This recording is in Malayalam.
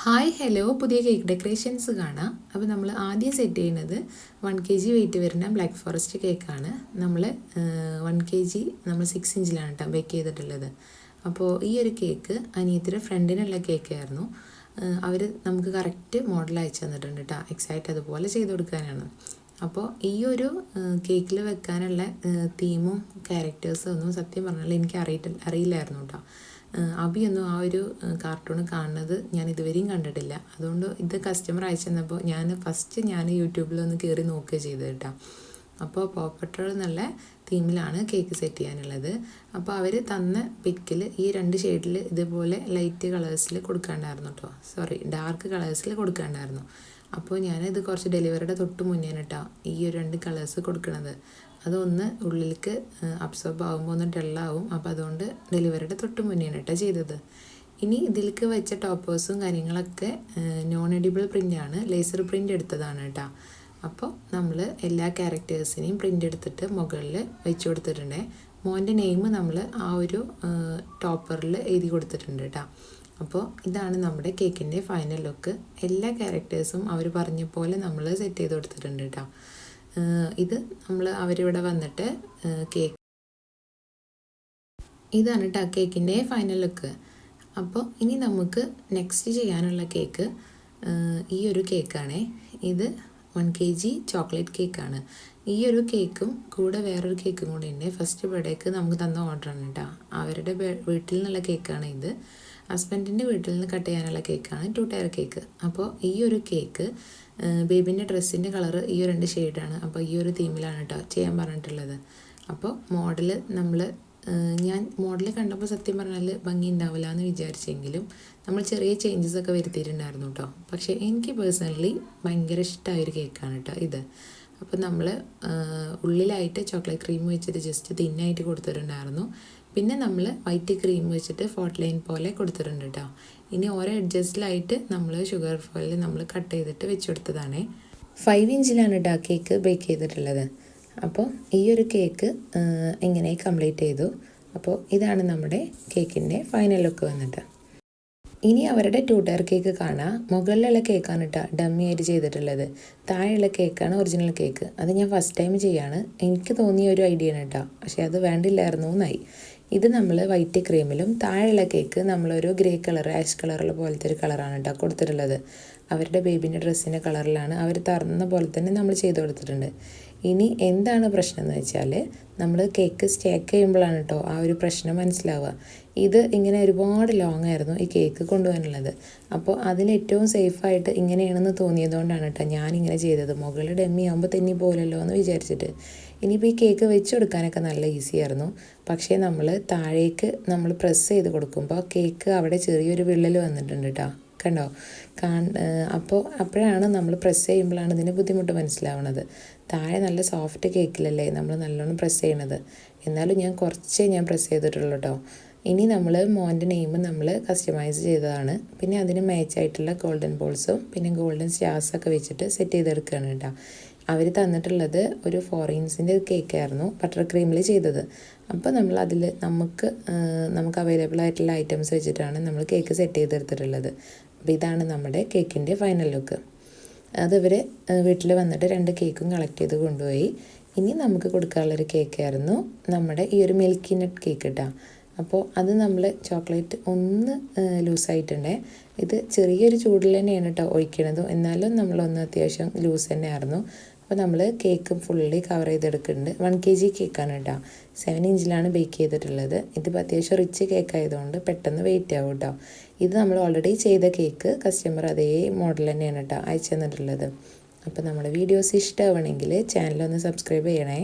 ഹായ് ഹലോ പുതിയ കേക്ക് ഡെക്കറേഷൻസ് കാണാം. അപ്പോൾ നമ്മൾ ആദ്യം സെറ്റ് ചെയ്യുന്നത് 1 kg വെയിറ്റ് വരുന്ന ബ്ലാക്ക് ഫോറസ്റ്റ് കേക്കാണ്. നമ്മൾ 1 kg നമ്മൾ 6 ഇഞ്ചിലാണ് കേട്ടോ ബേക്ക് ചെയ്തിട്ടുള്ളത്. അപ്പോൾ ഈ ഒരു കേക്ക് അനിയത്തിയുടെ ഫ്രണ്ടിനുള്ള കേക്കായിരുന്നു. അവർ നമുക്ക് കറക്റ്റ് മോഡൽ അയച്ചു തന്നിട്ടുണ്ട് കേട്ടോ. എക്സാക്റ്റ് അതുപോലെ ചെയ്ത് കൊടുക്കാനാണ്. അപ്പോൾ ഈ ഒരു കേക്കിൽ വെക്കാനുള്ള തീമും ക്യാരക്ടേഴ്സും ഒന്നും സത്യം പറഞ്ഞാൽ എനിക്ക് അറിയില്ലായിരുന്നു കേട്ടോ. അഭിയൊന്നും ആ ഒരു കാർട്ടൂൺ കാണുന്നത് ഞാൻ ഇതുവരെയും കണ്ടിട്ടില്ല. അതുകൊണ്ട് ഇത് കസ്റ്റമർ അയച്ചു തന്നപ്പോൾ ഞാൻ യൂട്യൂബിലൊന്ന് കയറി നോക്കുക ചെയ്ത് കേട്ടോ. അപ്പോൾ പോപ്പട്ടർ എന്നുള്ള തീമിലാണ് കേക്ക് സെറ്റ് ചെയ്യാനുള്ളത്. അപ്പോൾ അവർ തന്ന പിക്കിൽ ഈ 2 ഷെയ്ഡിൽ ഇതുപോലെ ലൈറ്റ് കളേഴ്സിൽ കൊടുക്കാണ്ടായിരുന്നു കേട്ടോ. ഡാർക്ക് കളേഴ്സിൽ കൊടുക്കാണ്ടായിരുന്നു. അപ്പോൾ ഞാനിത് കുറച്ച് ഡെലിവറിയുടെ തൊട്ട് മുന്നേ കേട്ടോ ഈ ഒരു 2 കളേഴ്സ് കൊടുക്കണത്. അതൊന്ന് ഉള്ളിലേക്ക് അബ്സോർബ് ആകുമ്പോൾ ഒന്ന് ഡള്ളാവും. അപ്പോൾ അതുകൊണ്ട് ഡെലിവറിയുടെ തൊട്ട് മുന്നേയാണ് കേട്ടോ ചെയ്തത്. ഇനി ഇതിലേക്ക് വെച്ച ടോപ്പേഴ്സും കാര്യങ്ങളൊക്കെ നോൺ എഡിബിൾ പ്രിൻ്റാണ്, ലേസർ പ്രിൻ്റ് എടുത്തതാണ് കേട്ടോ. അപ്പോൾ നമ്മൾ എല്ലാ ക്യാരക്ടേഴ്സിനെയും പ്രിൻ്റ് എടുത്തിട്ട് മുകളിൽ വെച്ച് കൊടുത്തിട്ടുണ്ട്. മോൻ്റെ നെയിം നമ്മൾ ആ ഒരു ടോപ്പറിൽ എഴുതി കൊടുത്തിട്ടുണ്ട് കേട്ടോ. അപ്പോൾ ഇതാണ് നമ്മുടെ കേക്കിൻ്റെ ഫൈനൽ ലുക്ക്. എല്ലാ ക്യാരക്ടേഴ്സും അവർ പറഞ്ഞ പോലെ നമ്മൾ സെറ്റ് ചെയ്ത് കൊടുത്തിട്ടുണ്ട് കേട്ടോ. ഇത് അവരിവിടെ വന്നിട്ട് ഇതാണ് കേട്ടോ കേക്കിൻ്റെ ഫൈനൽ ലുക്ക്. അപ്പോൾ ഇനി നമുക്ക് നെക്സ്റ്റ് ചെയ്യാനുള്ള കേക്ക് ഈ ഒരു കേക്കാണേ. ഇത് 1 kg ചോക്ലേറ്റ് കേക്കാണ്. ഈ ഒരു കേക്കും കൂടെ വേറൊരു കേക്കും കൂടി ഉണ്ട്. ഫസ്റ്റ് ബർത്ത്ഡേക്ക് നമുക്ക് തന്ന ഓർഡറാണ് കേട്ടോ. അവരുടെ വീട്ടിൽ നിന്നുള്ള കേക്കാണ് ഇത്. ഹസ്ബൻഡിൻ്റെ വീട്ടിൽ നിന്ന് കട്ട് ചെയ്യാനുള്ള കേക്കാണ് 2 ടയർ കേക്ക്. അപ്പോൾ ഈ ഒരു കേക്ക് ബേബിൻ്റെ ഡ്രസ്സിൻ്റെ കളറ് ഈ 2 ഷെയ്ഡാണ്. അപ്പോൾ ഈ ഒരു തീമിലാണ് കേട്ടോ ചെയ്യാൻ പറഞ്ഞിട്ടുള്ളത്. അപ്പോൾ ഞാൻ മോഡൽ കണ്ടപ്പോൾ സത്യം പറഞ്ഞാൽ ഭംഗി ഉണ്ടാവില്ല എന്ന് വിചാരിച്ചെങ്കിലും നമ്മൾ ചെറിയ ചേഞ്ചസ് ഒക്കെ വരുത്തിയിട്ടുണ്ടായിരുന്നു കേട്ടോ. പക്ഷേ എനിക്ക് പേഴ്സണലി ഭയങ്കര ഇഷ്ടമായൊരു കേക്കാണ് കേട്ടോ ഇത്. അപ്പോൾ നമ്മൾ ഉള്ളിലായിട്ട് ചോക്ലേറ്റ് ക്രീം വെച്ചിട്ട് ജസ്റ്റ് തിന്നായിട്ട് കൊടുത്തിട്ടുണ്ടായിരുന്നു. പിന്നെ നമ്മൾ വൈറ്റ് ക്രീം വെച്ചിട്ട് ഫോർട്ട് ലൈൻ പോലെ കൊടുത്തിട്ടുണ്ട് കേട്ടോ. ഇനി ഓരോ അഡ്ജസ്റ്റിലായിട്ട് നമ്മൾ ഷുഗർ ഫോയിൽ നമ്മൾ കട്ട് ചെയ്തിട്ട് വെച്ച് കൊടുത്തതാണ്. 5 ഇഞ്ചിലാണ് കേട്ടോ കേക്ക് ബേക്ക് ചെയ്തിട്ടുള്ളത്. അപ്പോൾ ഈ ഒരു കേക്ക് ഇങ്ങനെ കംപ്ലീറ്റ് ചെയ്തു. അപ്പോൾ ഇതാണ് നമ്മുടെ കേക്കിൻ്റെ ഫൈനൽ ലുക്ക് വന്നിട്ട്. ഇനി അവരുടെ 2 ടയർ കേക്ക് കാണാം. മുകളിലുള്ള കേക്കാണ് കേട്ടോ ഡമ്മി ആയിട്ട് ചെയ്തിട്ടുള്ളത്. താഴെയുള്ള കേക്കാണ് ഒറിജിനൽ കേക്ക്. അത് ഞാൻ ഫസ്റ്റ് ടൈം ചെയ്യാണ്. എനിക്ക് തോന്നിയ ഒരു ഐഡിയ ആണ് കേട്ടോ. പക്ഷേ അത് വേണ്ടില്ലായിരുന്നു എന്നായി. ഇത് നമ്മൾ വൈറ്റ് ക്രീമിലും താഴെയുള്ള കേക്ക് നമ്മളൊരു ഗ്രേ കളർ ആഷ് കളറുള്ള പോലത്തെ ഒരു കളറാണ് കേട്ടോ കൊടുത്തിട്ടുള്ളത്. അവരുടെ ബേബിൻ്റെ ഡ്രസ്സിൻ്റെ കളറിലാണ് അവർ തറുന്ന പോലെ തന്നെ നമ്മൾ ചെയ്ത് കൊടുത്തിട്ടുണ്ട്. ഇനി എന്താണ് പ്രശ്നം എന്ന് വെച്ചാൽ നമ്മൾ കേക്ക് സ്റ്റേക്ക് ചെയ്യുമ്പോഴാണ് കേട്ടോ ആ ഒരു പ്രശ്നം മനസ്സിലാവുക. ഇത് ഇങ്ങനെ ഒരുപാട് ലോങ് ആയിരുന്നു ഈ കേക്ക് കൊണ്ടുപോകാനുള്ളത്. അപ്പോൾ അതിലേറ്റവും സേഫായിട്ട് ഇങ്ങനെയാണെന്ന് തോന്നിയതുകൊണ്ടാണ് കേട്ടോ ഞാനിങ്ങനെ ചെയ്തത്. മുകളിൽ ഡമ്മി ആകുമ്പോൾ തെന്നി പോലല്ലോ എന്ന് വിചാരിച്ചിട്ട്. ഇനിയിപ്പോൾ ഈ കേക്ക് വെച്ച് കൊടുക്കാനൊക്കെ നല്ല ഈസി ആയിരുന്നു. പക്ഷേ താഴേക്ക് നമ്മൾ പ്രസ് ചെയ്ത് കൊടുക്കുമ്പോൾ കേക്ക് അവിടെ ചെറിയൊരു വിള്ളൽ വന്നിട്ടുണ്ട് കേട്ടോ. കണ്ടോ? അപ്പോഴാണ് നമ്മൾ പ്രസ് ചെയ്യുമ്പോഴാണ് ഇതിൻ്റെ ബുദ്ധിമുട്ട് മനസ്സിലാവുന്നത്. താഴെ നല്ല സോഫ്റ്റ് കേക്കിലല്ലേ നമ്മൾ നല്ലോണം പ്രസ് ചെയ്യണത്. എന്നാലും ഞാൻ കുറച്ചേ പ്രസ് ചെയ്തിട്ടുള്ളൂ കേട്ടോ. ഇനി നമ്മൾ മോൻ്റെ നെയിം നമ്മൾ കസ്റ്റമൈസ് ചെയ്തതാണ്. പിന്നെ അതിന് മാച്ചായിട്ടുള്ള ഗോൾഡൻ ബോൾസും പിന്നെ ഗോൾഡൻ സ്റ്റാർസൊക്കെ വെച്ചിട്ട് സെറ്റ് ചെയ്തെടുക്കുകയാണ് കേട്ടോ. അവർ തന്നിട്ടുള്ളത് ഒരു 4 ഇഞ്ചിൻ്റെ കേക്കായിരുന്നു ബട്ടർ ക്രീമിൽ ചെയ്തത്. അപ്പോൾ നമ്മൾ അതിൽ നമുക്ക് അവൈലബിൾ ആയിട്ടുള്ള ഐറ്റംസ് വെച്ചിട്ടാണ് നമ്മൾ കേക്ക് സെറ്റ് ചെയ്തെടുത്തിട്ടുള്ളത്. അപ്പോൾ ഇതാണ് നമ്മുടെ കേക്കിൻ്റെ ഫൈനൽ ലുക്ക്. അതിവർ വീട്ടിൽ വന്നിട്ട് 2 കേക്കും കളക്ട് ചെയ്ത് കൊണ്ടുപോയി. ഇനി നമുക്ക് കൊടുക്കാനുള്ളൊരു കേക്കായിരുന്നു നമ്മുടെ ഈ ഒരു മിൽക്കി നട്ട് കേക്ക് കേട്ടോ. അപ്പോൾ അത് നമ്മൾ ചോക്ലേറ്റ് ഒന്ന് ലൂസായിട്ടുണ്ടേ. ഇത് ചെറിയൊരു ചൂടിൽ തന്നെയാണ് കേട്ടോ ഒഴിക്കണത്. എന്നാലും നമ്മളൊന്ന് അത്യാവശ്യം ലൂസ് തന്നെയായിരുന്നു. അപ്പോൾ നമ്മൾ കേക്ക് ഫുള്ളി കവർ ചെയ്തെടുക്കുന്നുണ്ട്. 1 kg കേക്കാണ് കേട്ടോ. 7 ഇഞ്ചിലാണ് ബേക്ക് ചെയ്തിട്ടുള്ളത്. ഇതിപ്പോൾ അത്യാവശ്യം റിച്ച് കേക്ക് ആയതുകൊണ്ട് പെട്ടെന്ന് വെയിറ്റ് ആവും കേട്ടോ. ഇത് നമ്മൾ ഓൾറെഡി ചെയ്ത കേക്ക് കസ്റ്റമർ അതേ മോഡൽ തന്നെയാണ് കേട്ടോ അയച്ചു തന്നിട്ടുള്ളത്. അപ്പോൾ നമ്മുടെ വീഡിയോസ് ഇഷ്ടമാവണമെങ്കിൽ ചാനലൊന്ന് സബ്സ്ക്രൈബ് ചെയ്യണേ.